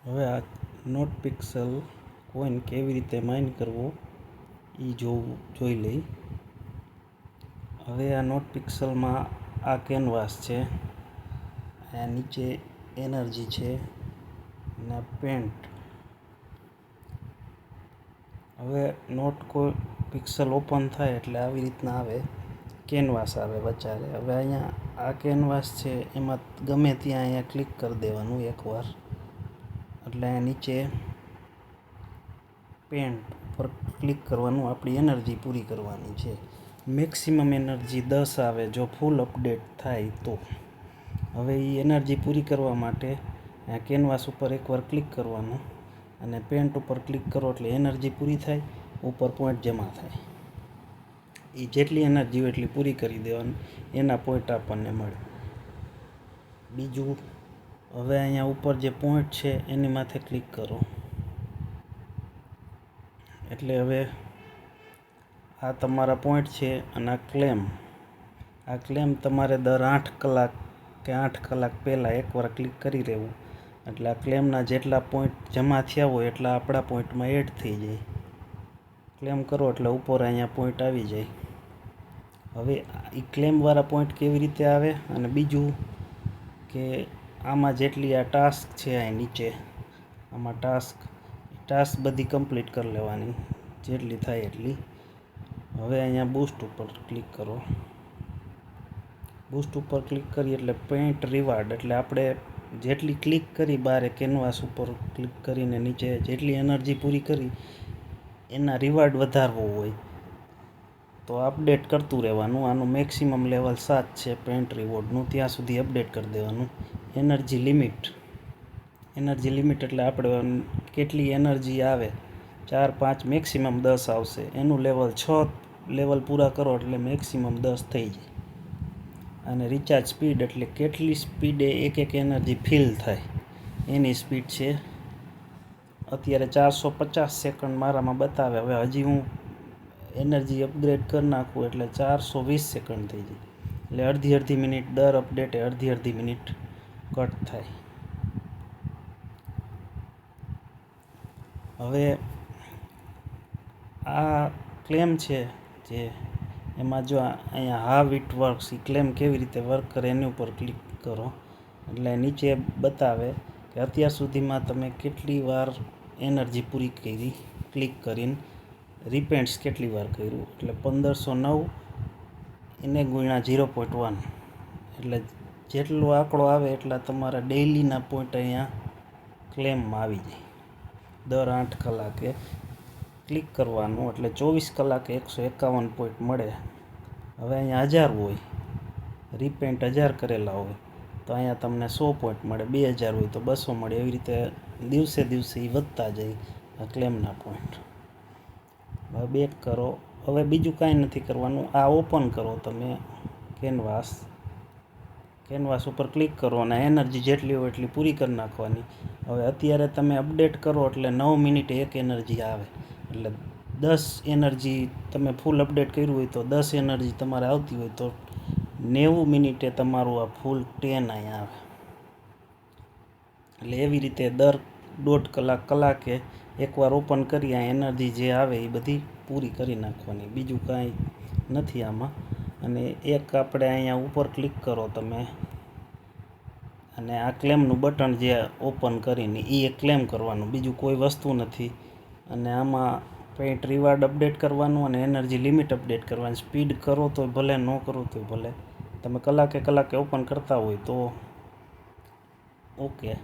હવે આ not pixel coin કેવી રીતે માઇન કરવો એ જોઈ લઈ. હવે આ નોટ પિક્સેલમાં આ કેનવાસ છે, આ નીચે એનર્જી છે અને પેન્ટ. હવે નોટ પિક્સેલ ઓપન થાય એટલે આવી રીતના આવે, કેનવાસ આવે વચારે. હવે અહીંયા આ કેનવાસ છે એમાં ગમે ત્યાં અહીંયા ક્લિક કરી દેવાનું એકવાર, એટલે અહીંયા નીચે પેન્ટ પર ક્લિક કરવાનું. આપણી એનર્જી પૂરી કરવાની છે. મેક્સિમમ એનર્જી 10 આવે જો ફૂલ અપડેટ થાય તો. હવે એ એનર્જી પૂરી કરવા માટે કેનવાસ ઉપર એકવાર ક્લિક કરવાનું અને પેન્ટ ઉપર ક્લિક કરો એટલે એનર્જી પૂરી થાય, ઉપર પોઈન્ટ જમા થાય. એ જેટલી એનર્જી હોય એટલી પૂરી કરી દેવાની, એના પોઈન્ટ આપણને મળે. બીજું, હવે અહીંયા ઉપર જે પોઈન્ટ છે એની માથે ક્લિક કરો એટલે હવે આ તમારા પોઈન્ટ છે. અને આ ક્લેમ તમારે દર 8 કલાક કે 8 કલાક પહેલાં એકવાર ક્લિક કરી રહેવું, એટલે આ ક્લેમના જેટલા પોઈન્ટ જમા થયા હોય એટલા આપણા પોઈન્ટમાં એડ થઈ જાય. ક્લેમ કરો એટલે ઉપર અહીંયા પોઈન્ટ આવી જાય. હવે એ ક્લેમવાળા પોઈન્ટ કેવી રીતે આવે, અને બીજું કે આમાં જેટલી આ ટાસ્ક છે આ નીચે આમાં ટાસ્ક બધી કમ્પ્લીટ કરી લેવાની જેટલી થાય એટલી. હવે અહીંયા બૂસ્ટ ઉપર ક્લિક કરો. બૂસ્ટ ઉપર ક્લિક કરી એટલે પેન્ટ રિવાર્ડ, એટલે આપણે જેટલી ક્લિક કરી બારે કેનવાસ ઉપર ક્લિક કરીને નીચે જેટલી એનર્જી પૂરી કરી એના રિવાર્ડ વધારવો હોય તો અપડેટ કરતું રહેવાનું. આનું મેક્સિમમ લેવલ 7 છે પેન્ટ રિવોર્ડનું, ત્યાં સુધી અપડેટ કરી દેવાનું. એનર્જી લિમિટ એટલે આપણે કેટલી એનર્જી આવે, 4 5 મેક્સિમમ 10 આવશે. એનું લેવલ 6 લેવલ પૂરા કરો એટલે મેક્સિમમ 10 થઈ જાય. અને રિચાર્જ સ્પીડ એટલે કેટલી સ્પીડે એક એનર્જી ફિલ થાય એની સ્પીડ છે. અત્યારે 450 સેકન્ડ મારામાં બતાવે. હવે હજી હું એનર્જી અપગ્રેડ કરી નાખું એટલે 420 સેકન્ડ થઈ જાય. એટલે અડધી મિનિટ દર અપડેટે અડધી મિનિટ કટ થાય. હવે આ ક્લેમ છે જે એમાં જો અહીંયા હાવ ઇટ વર્ક્સ, એ ક્લેમ કેવી રીતે વર્ક કરે એની ઉપર ક્લિક કરો એટલે નીચે બતાવે કે અત્યાર સુધીમાં તમે કેટલી વાર એનર્જી પૂરી કરી ક્લિક કરીને, રિપેન્ટ્સ કેટલી વાર કર્યું. એટલે 1509 એને ગુણ્યા 0.1 એટલે જેટલો આંકડો આવે એટલા તમારા ડેઇલીના પોઈન્ટ અહીંયા ક્લેમમાં આવી જાય. દર 8 કલાકે ક્લિક કરવાનું એટલે 24 કલાકે 151 પોઈન્ટ મળે. હવે અહીંયા 1000 હોય, રિપેન્ટ 1000 કરેલા હોય તો અહીંયા તમને 100 પોઈન્ટ મળે. 2000 હોય તો 200 મળે. એવી રીતે દિવસે એ વધતા જાય આ ક્લેમના પોઈન્ટ. હવે બેક કરો. હવે બીજું કાંઈ નથી કરવાનું. આ ઓપન કરો તમે કેનવાસ ઉપર ક્લિક કરો અને એનર્જી જેટલી હોય એટલી પૂરી કરી નાખવાની. હવે અત્યારે તમે અપડેટ કરો એટલે 9 મિનિટે 1 એનર્જી આવે, એટલે 10 એનર્જી તમે ફૂલ અપડેટ કર્યું હોય તો 10 એનર્જી તમારે આવતી હોય તો 90 મિનિટે તમારું આ ફૂલ 10 અહીંયા આવે. એટલે એવી રીતે દર 1.5 કલાકે એકવાર ઓપન કરી આ એનર્જી જે આવે એ બધી પૂરી કરી નાખવાની. બીજું કાંઈ નથી આમાં. અને એક આપણે અહીંયા ઉપર ક્લિક કરો તમે અને આ ક્લેમનું બટન જે ઓપન કરીને એ ક્લેમ કરવાનું, બીજું કોઈ વસ્તુ નથી. અને આમાં પેન્ટ રિવાર્ડ અપડેટ કરવાનું અને એનર્જી લિમિટ અપડેટ કરવાની. સ્પીડ કરો તો ભલે, ન કરો તો ભલે. તમે કલાકે ઓપન કરતા હોય તો ઓકે.